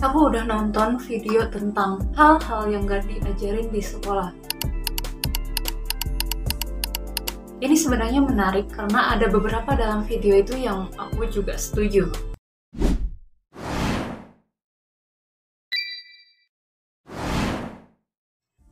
Aku udah nonton video tentang hal-hal yang gak diajarin di sekolah. Ini sebenarnya menarik karena ada beberapa dalam video itu yang aku juga setuju.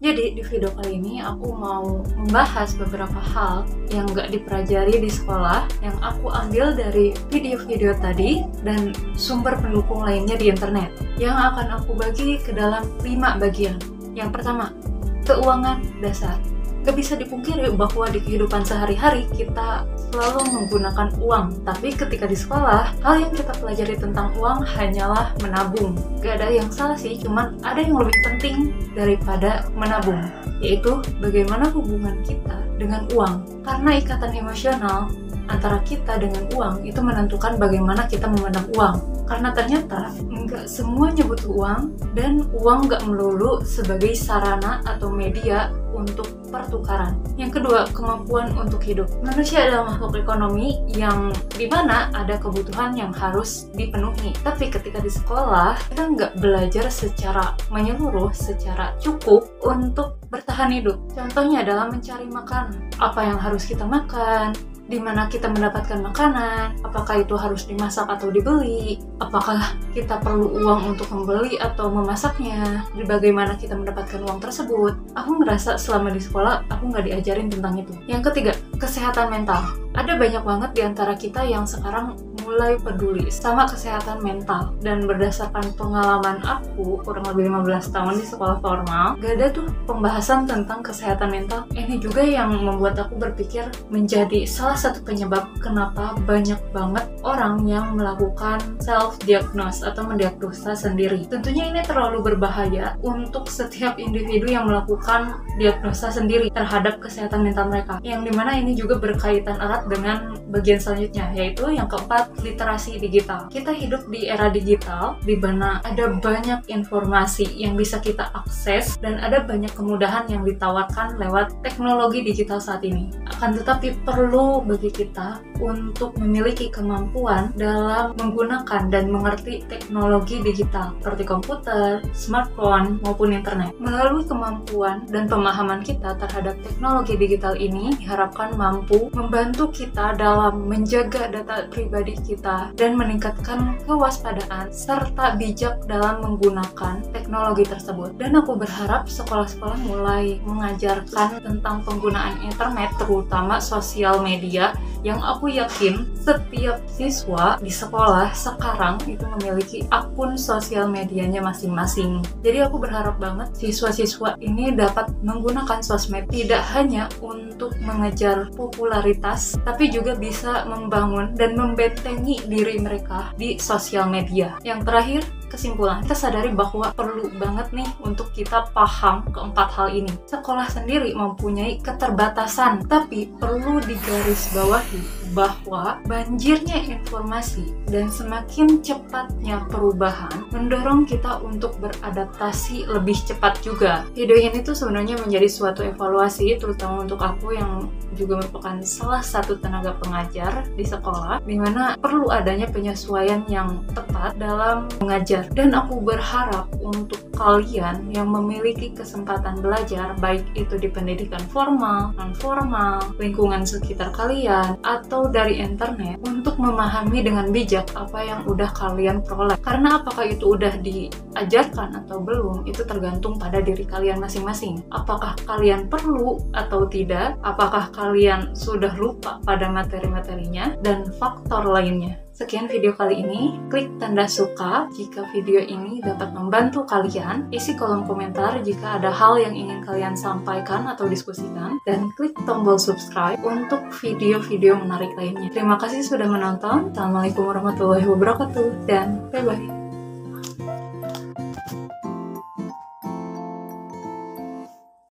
Jadi di video kali ini aku mau membahas beberapa hal yang gak dipelajari di sekolah yang aku ambil dari video-video tadi dan sumber pendukung lainnya di internet yang akan aku bagi ke dalam 5 bagian. Yang pertama, keuangan dasar. Gak bisa dipungkiri bahwa di kehidupan sehari-hari kita selalu menggunakan uang. Tapi ketika di sekolah, hal yang kita pelajari tentang uang hanyalah menabung. Gak ada yang salah sih, cuman ada yang lebih penting daripada menabung, yaitu bagaimana hubungan kita dengan uang. Karena ikatan emosional antara kita dengan uang itu menentukan bagaimana kita memandang uang. Karena ternyata nggak semuanya butuh uang, dan uang nggak melulu sebagai sarana atau media untuk pertukaran. Yang kedua, kemampuan untuk hidup. Manusia adalah makhluk ekonomi yang dimana ada kebutuhan yang harus dipenuhi. Tapi ketika di sekolah, kita nggak belajar secara menyeluruh, secara cukup untuk bertahan hidup. Contohnya adalah mencari makan. Apa yang harus kita makan? Di mana kita mendapatkan makanan, apakah itu harus dimasak atau dibeli, apakah kita perlu uang untuk membeli atau memasaknya, bagaimana kita mendapatkan uang tersebut. Aku ngerasa selama di sekolah aku nggak diajarin tentang itu. Yang ketiga, kesehatan mental. Ada banyak banget di antara kita yang sekarang mulai peduli sama kesehatan mental, dan berdasarkan pengalaman aku kurang lebih 15 tahun di sekolah formal, gak ada tuh pembahasan tentang kesehatan mental. Ini juga yang membuat aku berpikir menjadi salah satu penyebab kenapa banyak banget orang yang melakukan self-diagnose atau mendiagnosa sendiri. Tentunya ini terlalu berbahaya untuk setiap individu yang melakukan diagnosa sendiri terhadap kesehatan mental mereka, yang dimana ini juga berkaitan erat dengan bagian selanjutnya, yaitu yang keempat, literasi digital. Kita hidup di era digital di mana ada banyak informasi yang bisa kita akses dan ada banyak kemudahan yang ditawarkan lewat teknologi digital saat ini. Akan tetapi perlu bagi kita untuk memiliki kemampuan dalam menggunakan dan mengerti teknologi digital seperti komputer, smartphone, maupun internet. Melalui kemampuan dan pemahaman kita terhadap teknologi digital ini diharapkan mampu membantu kita dalam menjaga data pribadi kita dan meningkatkan kewaspadaan serta bijak dalam menggunakan teknologi tersebut. Dan aku berharap sekolah-sekolah mulai mengajarkan tentang penggunaan internet, terutama sosial media, yang aku yakin setiap siswa di sekolah sekarang itu memiliki akun sosial medianya masing-masing. Jadi aku berharap banget siswa-siswa ini dapat menggunakan sosmed tidak hanya untuk mengejar popularitas, tapi juga bisa membangun dan membentengi diri mereka di sosial media. Yang terakhir, kesimpulan, kita sadari bahwa perlu banget nih untuk kita paham keempat hal ini. Sekolah sendiri mempunyai keterbatasan, tapi perlu digarisbawahi bahwa banjirnya informasi dan semakin cepatnya perubahan mendorong kita untuk beradaptasi lebih cepat juga. Video ini tuh sebenarnya menjadi suatu evaluasi, terutama untuk aku yang juga merupakan salah satu tenaga pengajar di sekolah, dimana perlu adanya penyesuaian yang tepat dalam mengajar. Dan aku berharap untuk kalian yang memiliki kesempatan belajar, baik itu di pendidikan formal, non-formal, lingkungan sekitar kalian, atau dari internet, untuk memahami dengan bijak apa yang udah kalian peroleh. Karena apakah itu udah diajarkan atau belum, itu tergantung pada diri kalian masing-masing. Apakah kalian perlu atau tidak, apakah kalian sudah lupa pada materi-materinya, dan faktor lainnya. Sekian video kali ini. Klik tanda suka jika video ini dapat membantu kalian. Isi kolom komentar jika ada hal yang ingin kalian sampaikan atau diskusikan. Dan klik tombol subscribe untuk video-video menarik lainnya. Terima kasih sudah menonton. Assalamualaikum warahmatullahi wabarakatuh. Dan bye-bye.